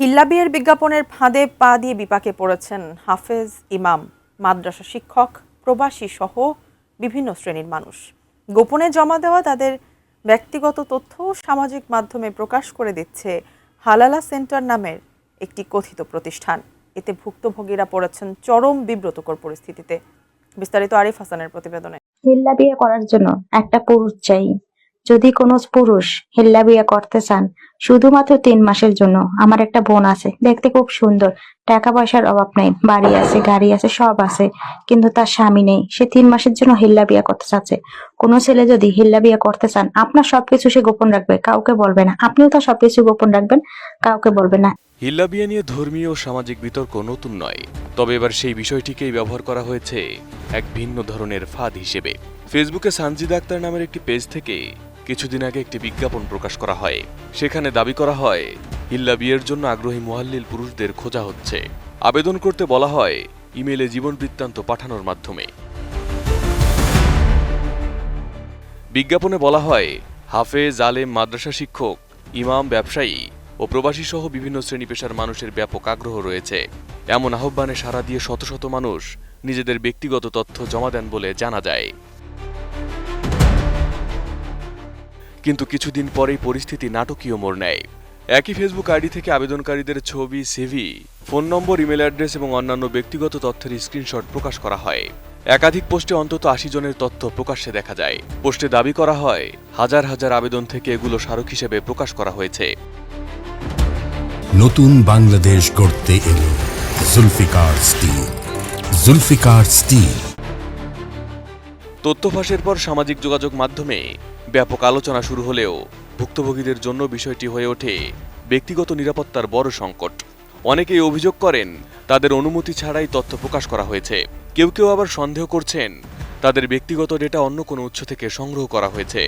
হিল্লা বিয়ের বিজ্ঞাপনের ফাঁদে পা দিয়ে বিপাকে পড়েছেন হাফেজ, ইমাম, মাদ্রাসা শিক্ষক, প্রবাসী সহ বিভিন্ন শ্রেণীর মানুষ। গোপনে জমা দেওয়া তাদের ব্যক্তিগত তথ্য সামাজিক মাধ্যমে প্রকাশ করে দিচ্ছে হালালা সেন্টার নামের একটি কথিত প্রতিষ্ঠান। এতে ভুক্তভোগীরা পড়েছেন চরম বিব্রতকর পরিস্থিতিতে। বিস্তারিত আরিফ হাসানের প্রতিবেদনে। হিল্লা বিয়ে করার জন্য একটা পুরুষ চাই। যদি কোনো পুরুষ হিল্লা বিয়ে করতে চান শুধুমাত্র 3 মাসের জন্য, আমার একটা বোন আছে, দেখতে খুব সুন্দর, টাকা পয়সার অভাব নেই, বাড়ি আছে, গাড়ি আছে, সব আছে, কিন্তু তার স্বামী নেই। সে 3 মাসের জন্য হিল্লা বিয়ে করতে চাচ্ছে। কোনো ছেলে যদি হিল্লা বিয়ে করতে চান, আপনার সবকিছু সে গোপন রাখবে, কাউকে বলবে না। আপনিও তার সবকিছু গোপন রাখবেন, কাউকে বলবেন না। হিল্লা বিয়ে নিয়ে ধর্মীয় ও সামাজিক বিতর্ক নতুন নয়, তবে এবার সেই বিষয়টিকেই ব্যবহার করা হয়েছে এক ভিন্ন ধরনের ফাঁদ হিসেবে। ফেসবুকে সানজিদা আক্তার নামের একটি পেজ থেকে কিছুদিন আগে একটি বিজ্ঞাপন প্রকাশ করা হয়। সেখানে দাবি করা হয় হিল্লা বিয়ের জন্য আগ্রহী মুহাল্লিল পুরুষদের খোঁজা হচ্ছে। আবেদন করতে বলা হয় ইমেইলে জীবন বৃত্তান্ত পাঠানোর মাধ্যমে। বিজ্ঞাপনে বলা হয় হাফেজ, আলেম, মাদ্রাসা শিক্ষক, ইমাম, ব্যবসায়ী ও প্রবাসী সহ বিভিন্ন শ্রেণী পেশার মানুষের ব্যাপক আগ্রহ রয়েছে। এমন আহ্বানে সাড়া দিয়ে শত শত মানুষ নিজেদের ব্যক্তিগত তথ্য জমা দেন বলে জানা যায়। কিন্তু কিছুদিন পরেই পরিস্থিতি নাটকীয় মোড় নেয়। একই ফেসবুক আইডি থেকে আবেদনকারীদের ছবি, সিভি, ফোন নম্বর, ইমেল অ্যাড্রেস এবং অন্যান্য ব্যক্তিগত তথ্যের স্ক্রিনশট প্রকাশ করা হয়। একাধিক পোস্টে অন্তত 80 জনের তথ্য প্রকাশ্যে দেখা যায়। পোস্টে দাবি করা হয় হাজার হাজার আবেদন থেকে এগুলো স্মারক হিসেবে প্রকাশ করা হয়েছে। নতুন বাংলাদেশ গড়তে এলো জুলফিকার স্টিল। জুলফিকার স্টিল। তথ্য ফাঁসের পর সামাজিক যোগাযোগ মাধ্যমে ব্যাপক আলোচনা শুরু হলেও ভুক্তভোগীদের জন্য বিষয়টি হয়ে ওঠে ব্যক্তিগত নিরাপত্তার বড় সংকট। অনেকেই অভিযোগ করেন তাদের অনুমতি ছাড়াই তথ্য প্রকাশ করা হয়েছে। কেউ কেউ আবার সন্দেহ করছেন তাদের ব্যক্তিগত ডেটা অন্য কোনো উৎস থেকে সংগ্রহ করা হয়েছে।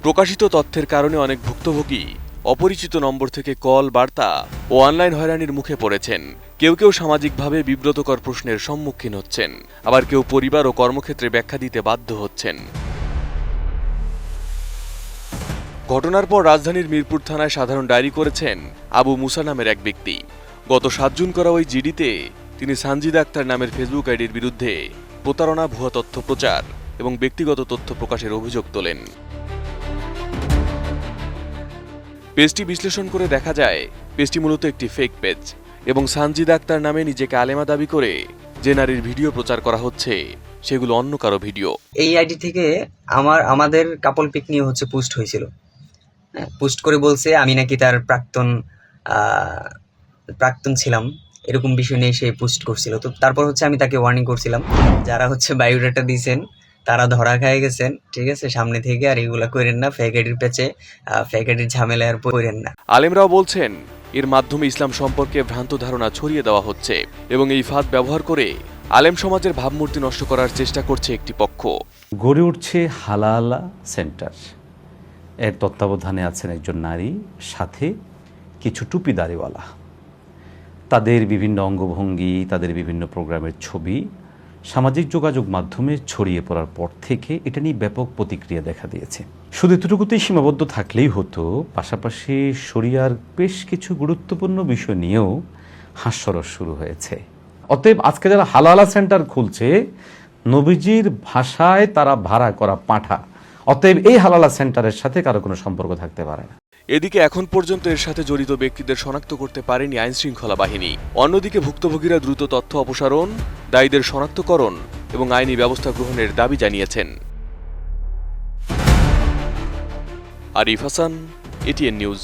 প্রকাশিত তথ্যের কারণে অনেক ভুক্তভোগী অপরিচিত নম্বর থেকে কল, বার্তা ও অনলাইন হয়রানির মুখে পড়েছেন। কেউ কেউ সামাজিকভাবে বিব্রতকর প্রশ্নের সম্মুখীন হচ্ছেন, আবার কেউ পরিবার ও কর্মক্ষেত্রে ব্যাখ্যা দিতে বাধ্য হচ্ছেন। ঘটনার পর রাজধানীর মিরপুর থানায় সাধারণ ডায়েরি করেছেন আবু মুসা নামের এক ব্যক্তি। গত 7 জুন করা ওই জিডিতে তিনি সানজিদা আক্তার নামের ফেসবুক আইডির বিরুদ্ধে প্রতারণা, ভুয়া তথ্য প্রচার এবং ব্যক্তিগত তথ্য প্রকাশের অভিযোগ তোলেন। পেজটি বিশ্লেষণ করে দেখা যায় পেজটি মূলত একটি ফেক পেজ এবং সানজিদা আক্তার নামে নিজেকে আলেমা দাবি করে যে নারীর ভিডিও প্রচার করা হচ্ছে সেগুলো অন্য কারো ভিডিও। এই আইডি থেকে আমাদের কাপল পিক নিয়ে পোস্ট হয়েছিল। পোস্ট করে বলছে আমি নাকি তার প্রাক্তন ছিলাম, এরকম বিষয় নিয়ে সে পোস্ট করছিল। তো তারপর আমি তাকে ওয়ার্নিং করছিলাম, যারা বায়োডাটা দিয়েছেন তারা ধরা খায় গেছেন, ঠিক আছে, সামনে থেকে আর এগুলা করেন না, ফেক আইডির পেছে, ফেক আইডির ঝামেলায় আর পড়েন না। আলেমরাও বলছেন এর মাধ্যমে ইসলাম সম্পর্কে ভ্রান্ত ধারণা ছড়িয়ে দেওয়া হচ্ছে এবং এই ফাঁদ ব্যবহার করে আলেম সমাজের ভাবমূর্তি নষ্ট করার চেষ্টা করছে একটি পক্ষ। গড়ে উঠছে হালালা সেন্টার। এর তত্ত্বাবধানে আছেন একজন নারী, সাথে কিছু টুপিদারিওয়ালা। তাদের বিভিন্ন অঙ্গভঙ্গি, তাদের বিভিন্ন প্রোগ্রামের ছবি সামাজিক যোগাযোগ মাধ্যমে ছড়িয়ে পড়ার পর থেকে এটা নিয়ে ব্যাপক প্রতিক্রিয়া দেখা দিয়েছে। শুধু এতটুকুতেই সীমাবদ্ধ থাকলেই হতো, পাশাপাশি শরিয়ার বেশ কিছু গুরুত্বপূর্ণ বিষয় নিয়েও হাস্যরস শুরু হয়েছে। অতএব আজকে যারা হালালা সেন্টার খুলছে, নবীজির ভাষায় তারা ভাড়া করা পাঁঠা। অতএব এই হালালা সেন্টারের সাথে কারো কোনো সম্পর্ক থাকতে পারে না। এদিকে এখন পর্যন্ত এর সাথে জড়িত ব্যক্তিদের শনাক্ত করতে পারেনি আইন শৃঙ্খলা বাহিনী। অন্যদিকে ভুক্তভোগীরা দ্রুত তথ্য অপসারণ, দায়ীদের শনাক্তকরণ এবং আইনি ব্যবস্থা গ্রহণের দাবি জানিয়েছেন। Arif Hasan, ATN news.